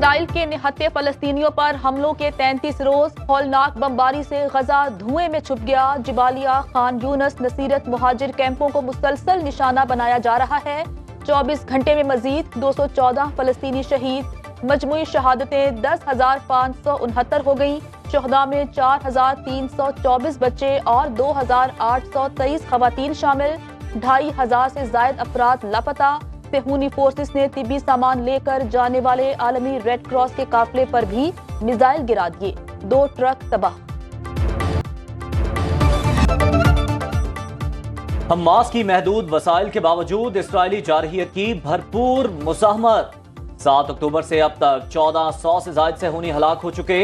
Israel के निहत्थे फलस्तीनियों पर हमलों के 33 रोज हौलनाक बमबारी से गजा धुएं में छुप गया। जिबालिया, खान यूनस, नसीरत मुहाजिर कैंपों को मुसलसल निशाना बनाया जा रहा है। 24 घंटे में मजीद 214 फलस्तीनी शहीद। मजमुई शहादतें 10,569 हो गयी। शहदा में 4,324 बच्चे और 2,823 खवातीन शामिल। 2,500 से जायद अफराद लापता। सेहूनी फोर्सेस ने तिब्बी सामान लेकर जाने वाले आलमी रेड क्रॉस के काफिले पर भी मिसाइल गिरा दिए। 2 ट्रक तबाह। हमास की महदूद वसाइल के बावजूद इसराइली जारहियत की भरपूर मुज़ाहमत। 7 अक्टूबर से अब तक 1400 से ज्यादा सेहूनी हलाक हो चुके।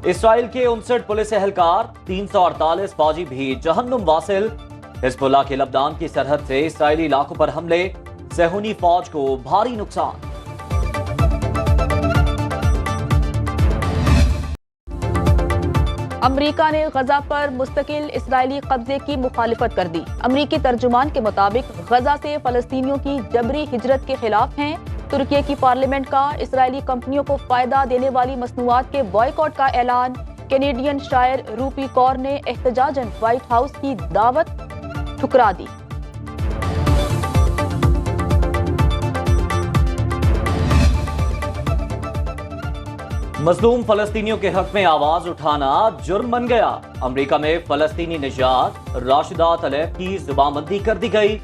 इसराइल के 59 पुलिस एहलकार, 348 फौजी भी जहन्नुम वासिल। हिजबुल्लाह के लबनान की सरहद से इसराइली इलाकों पर हमले, सेहूनी फौज को भारी नुकसान। अमरीका ने गजा पर मुस्तकिल इसराइली कब्जे की मुखालिफत कर दी। अमरीकी तर्जुमान के मुताबिक गजा से फलस्तीनियों की जबरी हिजरत के खिलाफ हैं। तुर्की की पार्लियामेंट का इसराइली कंपनियों को फायदा देने वाली मसनूआत के बॉयकॉट का ऐलान। कैनेडियन शायर रूपी कौर ने एहतजाजन व्हाइट हाउस की दावत ठुकरा दी। मजलूम फलस्तीनियों के हक में आवाज उठाना जुर्म बन गया। अमेरिका में फलस्तीनी निजात राशिदा तलैब की जुबानबंदी कर दी गई।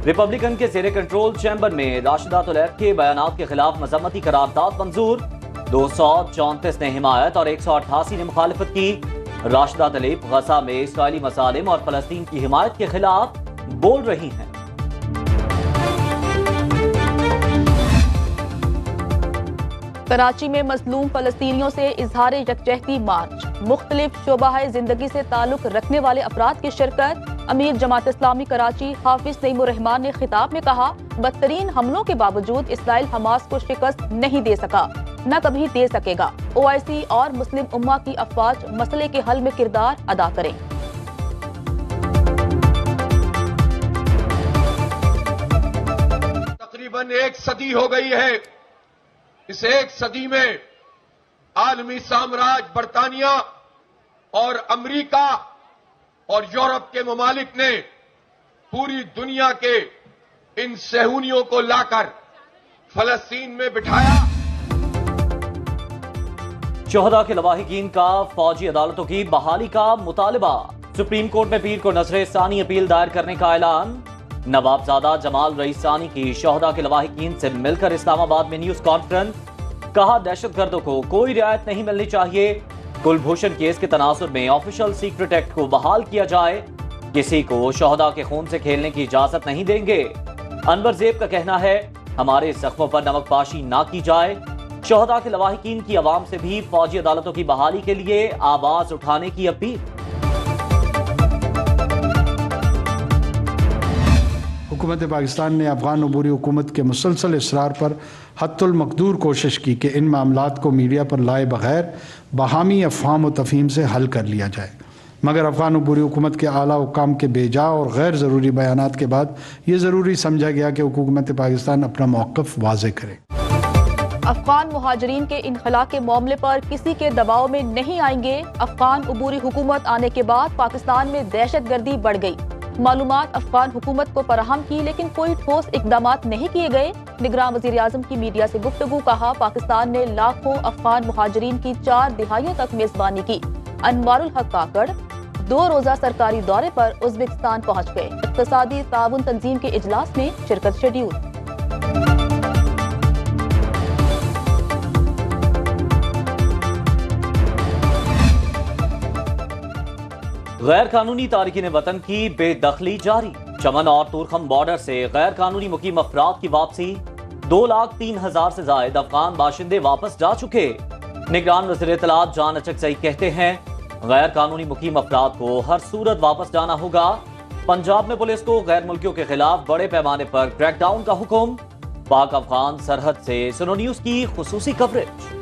रिपब्लिकन के ज़ेरे कंट्रोल चैम्बर में राशिदा तलैब के बयानात के खिलाफ मजम्मती करारदाद मंजूर। 234 ने हिमायत और 188 ने मुखालिफत की। राशिदा तलैब गजा में इसराइली मसालिम और फलस्तीन की हिमायत के खिलाफ बोल रही हैं। कराची में मजलूम फलस्तीनियों से इजहार यकजहती मार्च। मुख्तलिफ शोबाए जिंदगी से ताल्लुक रखने वाले अफराद की शिरकत। अमीर जमात इस्लामी कराची हाफिज नईमुर रहमान ने खिताब में कहा, बदतरीन हमलों के बावजूद इसराइल हमास को शिकस्त नहीं दे सका, न कभी दे सकेगा। OIC और मुस्लिम उम्मा की अफवाज मसले के हल में किरदार अदा करें। तकरीबन 1 सदी हो गई है। इस 1 सदी में आलमी साम्राज्य बरतानिया और अमेरिका और यूरोप के ममालिक ने पूरी दुनिया के इन सेहूनियों को लाकर फलस्तीन में बिठाया। शोहदा के लवाहिकीन का फौजी अदालतों की बहाली का मुतालबा। सुप्रीम कोर्ट में पीर को नजर सानी अपील दायर करने का ऐलान। नवाबजादा जमाल रईसानी की शोहदा के लवाहिकीन से मिलकर इस्लामाबाद में न्यूज कॉन्फ्रेंस। कहा, दहशतगर्दों को कोई रियायत नहीं मिलनी चाहिए। कुलभूषण केस के तनासुर में ऑफिशियल सीक्रेट एक्ट को बहाल किया जाए। किसी को शोहदा के खून से खेलने की इजाजत नहीं देंगे। अनवर ज़ेब का कहना है, हमारे जख्मों पर नमकपाशी ना की जाए। शोहदा के लवाहिकीन की आवाम से भी फौजी अदालतों की बहाली के लिए आवाज उठाने की अपील। हुकूमत पाकिस्तान ने अफगान अबूरी हुकूमत के मुसलसल इसरार पर हत्तुल मकदूर कोशिश की कि इन मामलात को मीडिया पर लाए बगैर बहामी अफ़हाम व तफ़हीम से हल कर लिया जाए, मगर अफगान अबूरी हुकूमत के आला हुक्काम के बेजा और गैर ज़रूरी बयानात के बाद ये ज़रूरी समझा गया कि हुकूमत पाकिस्तान अपना मौक़िफ़ वाज़े करे। अफगान मुहाजिरीन के इनखला के मामले पर किसी के दबाव में नहीं आएंगे। अफगान अबूरी हुकूमत आने के बाद पाकिस्तान में दहशतगर्दी बढ़ गई। मालूमात अफगान हुकूमत को फराहम की, लेकिन कोई ठोस इकदामात नहीं किए गए। निगरान वज़ीर आज़म की मीडिया से गुफ्तगू। कहा, पाकिस्तान ने लाखों अफगान मुहाजिरीन की 4 दिहाइयों तक मेजबानी की। अनवारुल हक काकड़ 2 रोजा सरकारी दौरे पर उज़्बेकिस्तान पहुंच गए। इक़्तिसादी ताउन तंजीम के इजलास में शिरकत शेड्यूल। गैर कानूनी तारिकीन वतन की बेदखली जारी। चमन और तुरखम बॉर्डर से गैर कानूनी मुकीम अफराद की वापसी। 2,03,000 से ज्यादा अफगान बाशिंदे वापस जा चुके। निगरान वज़ीर इत्तलात जान अचकज़ई कहते हैं, गैर कानूनी मुकीम अफराद को हर सूरत वापस जाना होगा। पंजाब में पुलिस को गैर मुल्कियों के खिलाफ बड़े पैमाने पर क्रैकडाउन का हुक्म। पाक अफगान सरहद से सुनो न्यूज की खुसूसी कवरेज।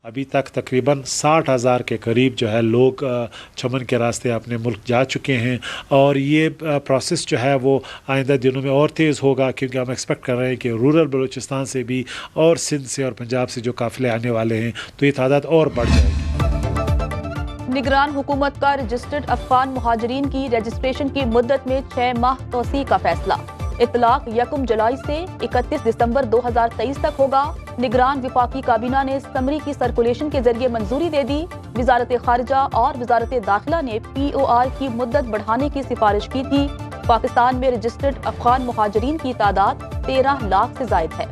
अभी तक तकरीबन 60,000 के करीब जो है लोग चमन के रास्ते अपने मुल्क जा चुके हैं और ये प्रोसेस जो है वो आइंदा दिनों में और तेज़ होगा, क्योंकि हम एक्सपेक्ट कर रहे हैं कि रूरल बलूचिस्तान से भी और सिंध से और पंजाब से जो काफ़िले आने वाले हैं तो ये तादाद और बढ़ जाएगी। निगरान हुकूमत का रजिस्टर्ड अफगान मुहाजिरीन की रजिस्ट्रेशन की मुद्दत में 6 माह तोसी का फैसला। इतलाक 1 जुलाई से 31 दिसंबर 2023 तक होगा। निगरान विफाकी काबीना ने समरी की सर्कुलेशन के जरिए मंजूरी दे दी। वजारत खारजा और वजारत दाखिला ने POR की मुद्दत बढ़ाने की सिफारिश की थी। पाकिस्तान में रजिस्टर्ड अफगान मुहाजिरीन की तादाद 13 लाख से जायद है।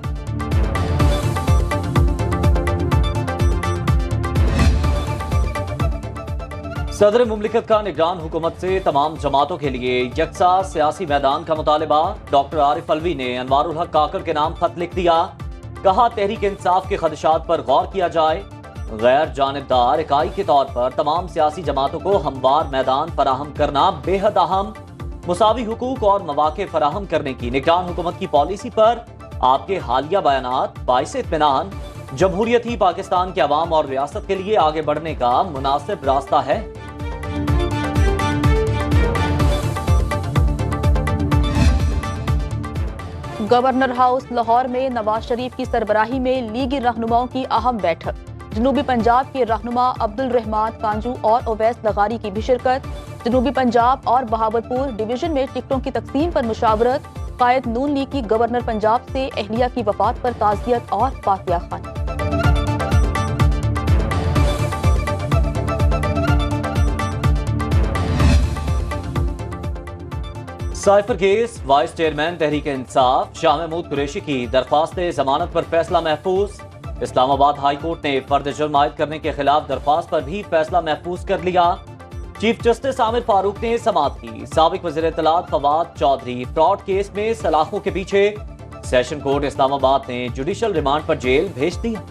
सदर मुमलिकत का निगरान हुकूमत से तमाम जमातों के लिए यकसा सियासी मैदान का मुतालिबा। डॉक्टर आरिफ अलवी ने अनवारुल हक काकर के नाम खत लिख दिया। कहा तहरीक इंसाफ के खदशात पर गौर किया जाए। गैर जानिबदार इकाई के तौर पर तमाम सियासी जमातों को हमवार मैदान फराहम करना बेहद अहम। मुसावी हुकूक और मवाके फराहम करने की निगरान हुकूमत की पॉलिसी पर आपके हालिया बयानात बाइस इत्मीनान। जमहूरियत ही पाकिस्तान के अवाम और रियासत के लिए आगे बढ़ने का मुनासिब रास्ता है। गवर्नर हाउस लाहौर में नवाज शरीफ की सरबराही में लीगी रहनुमाओं की अहम बैठक। जनूबी पंजाब के रहनुमा अब्दुल रहमान कांजू और ओवैस लगारी की भी शिरकत। जनूबी पंजाब और बहावलपुर डिवीजन में टिकटों की तकसीम पर मुशावरत। कायद नून लीग की गवर्नर पंजाब से अहलिया की वफात पर ताज़ियत और फातिहा खानी। Cipher case, vice chairman Tehreek Insaf Shah Mahmood Qureshi की दरख्वास्त जमानत पर फैसला महफूज। इस्लामाबाद हाई कोर्ट ने फर्द जुर्म आयद करने के खिलाफ दरख्वास्त पर भी फैसला महफूज कर लिया। चीफ जस्टिस आमिर फारूक ने समाअत की। साबिक वज़ीर इत्तलात फवाद चौधरी फ्रॉड केस में सलाखों के पीछे। सेशन कोर्ट इस्लामाबाद ने जुडिशल रिमांड पर जेल भेज दिया।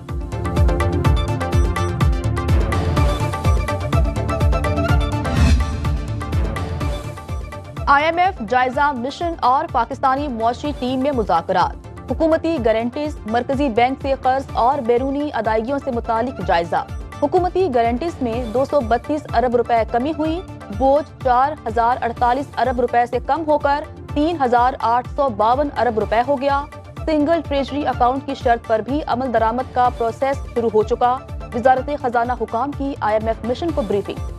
IMF जायजा मिशन और पाकिस्तानी मुआशी टीम में मुज़ाकरात। हुकूमती गारंटीज, मरकजी बैंक से कर्ज और बैरूनी अदायगियों से मुतालिक जायजा। हुकूमती गारंटीज में 232 अरब रुपए कमी हुई। बोझ 4048 अरब रुपए से कम होकर 3852 अरब रुपए हो गया। सिंगल ट्रेजरी अकाउंट की शर्त पर भी अमल दरामद का प्रोसेस शुरू हो चुका। वजारत खजाना हुकाम की IMF मिशन को ब्रीफिंग।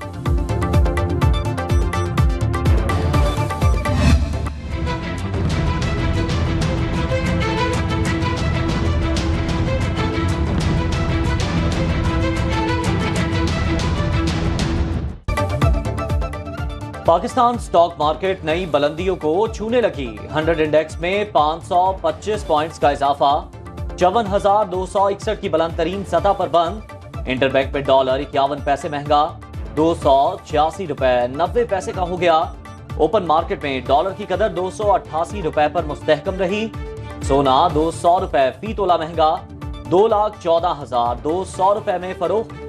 पाकिस्तान स्टॉक मार्केट नई बुलंदियों को छूने लगी। 100 इंडेक्स में 525 पॉइंट्स का इजाफा। 54,261 की बुलंद तरीन सतह पर बंद। इंटरबैंक में डॉलर 51 पैसे महंगा 286 रुपए 90 पैसे का हो गया। ओपन मार्केट में डॉलर की कदर 288 रुपए पर मुस्तहकम रही। सोना 200 रुपए फी तोला महंगा 2,14,200 रुपए में फरोख्त।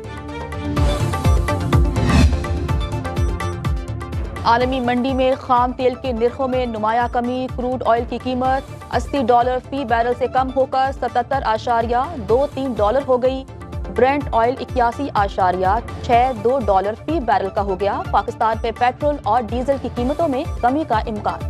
आलमी मंडी में खाम तेल के निर्खों में नुमाया कमी। क्रूड ऑयल की कीमत $80 फी बैरल से कम होकर 77.23 डॉलर हो गई। ब्रेंट ऑयल 81.62 डॉलर फी बैरल का हो गया। पाकिस्तान में पेट्रोल और डीजल की कीमतों में कमी का इम्कान।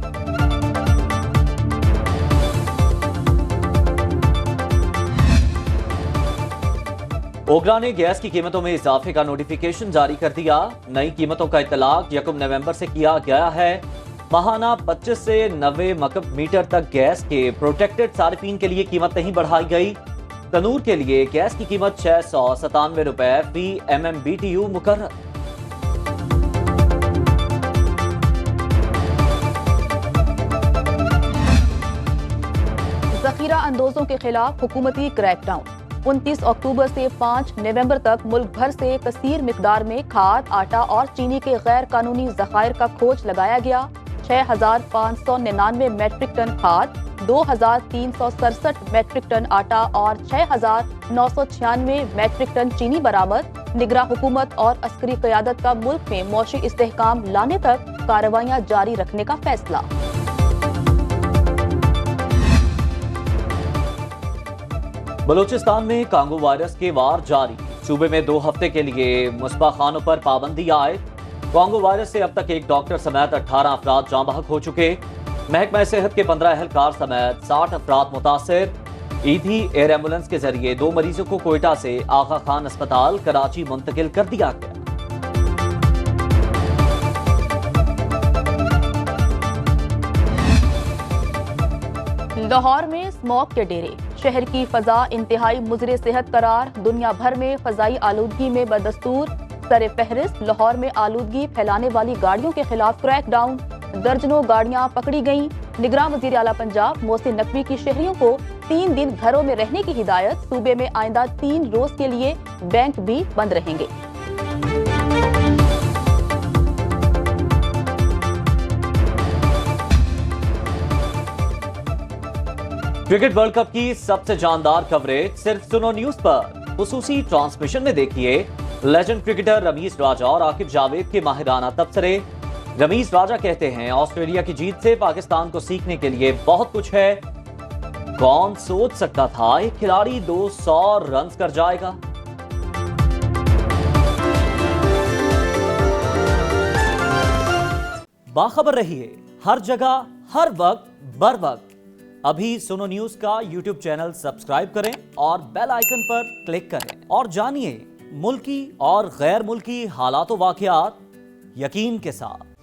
ओगरा ने गैस की कीमतों में इजाफे का नोटिफिकेशन जारी कर दिया। नई कीमतों का इतलाक 1 नवंबर से किया गया है। माहाना 25 से 90 मकब मीटर तक गैस के प्रोटेक्टेड सार्फिन के लिए कीमत नहीं बढ़ाई गई। तनूर के लिए गैस की कीमत 697 रुपए फी MMBTU मुकर्रर। जखीरा अंदोजों के खिलाफ हुकूमती क्रैकडाउन। 29 अक्टूबर से 5 नवंबर तक मुल्क भर से कसीर मिकदार में खाद, आटा और चीनी के गैर कानूनी जखायर का खोज लगाया गया। 6,599 मैट्रिक टन खाद, 2,367 मैट्रिक टन आटा और 6,996 मैट्रिक टन चीनी बरामद। निगरां हुकूमत और अस्करी क़यादत का मुल्क में मौशी इस्तेहकाम लाने तक कार्रवाइयां जारी रखने का फैसला। बलूचिस्तान में कांगो वायरस के वार जारी। सूबे में 2 हफ्ते के लिए मुस्बा खानों पर पाबंदी आए। कांगो वायरस से अब तक एक डॉक्टर समेत 18 अफराद जाँ बहक हो चुके। महकमा सेहत के 15 एहलकार समेत 60 अफराद मुतासिर। ईथी एयर एम्बुलेंस के जरिए 2 मरीजों को कोयटा से आगा खान अस्पताल कराची मुंतकिल कर दिया गया। लाहौर में स्मॉग के डेरे, शहर की फजा इंतहाई मुजरे सेहत करार। दुनिया भर में फजाई आलूदगी में बदस्तूर सरे फहरिस्त। लाहौर में आलूदगी फैलाने वाली गाड़ियों के खिलाफ क्रैकडाउन, दर्जनों गाड़ियां पकड़ी गईं। निगरान वजीर आला पंजाब मोहसिन नकवी की शहरियों को 3 दिन घरों में रहने की हिदायत। सूबे में आइंदा 3 रोज के लिए बैंक भी बंद रहेंगे। क्रिकेट वर्ल्ड कप की सबसे जानदार कवरेज सिर्फ सुनो न्यूज पर। खुसूसी ट्रांसमिशन में देखिए लेजेंड क्रिकेटर रमीज राजा और आकिब जावेद के माहिराना तबसरे। रमीज राजा कहते हैं, ऑस्ट्रेलिया की जीत से पाकिस्तान को सीखने के लिए बहुत कुछ है। कौन सोच सकता था एक खिलाड़ी 200 रन कर जाएगा। बाखबर रहिए हर जगह हर वक्त बर वक्त। अभी सुनो न्यूज का YouTube चैनल सब्सक्राइब करें और बेल आइकन पर क्लिक करें और जानिए मुल्की और गैर मुल्की हालात व वाकयात यकीन के साथ।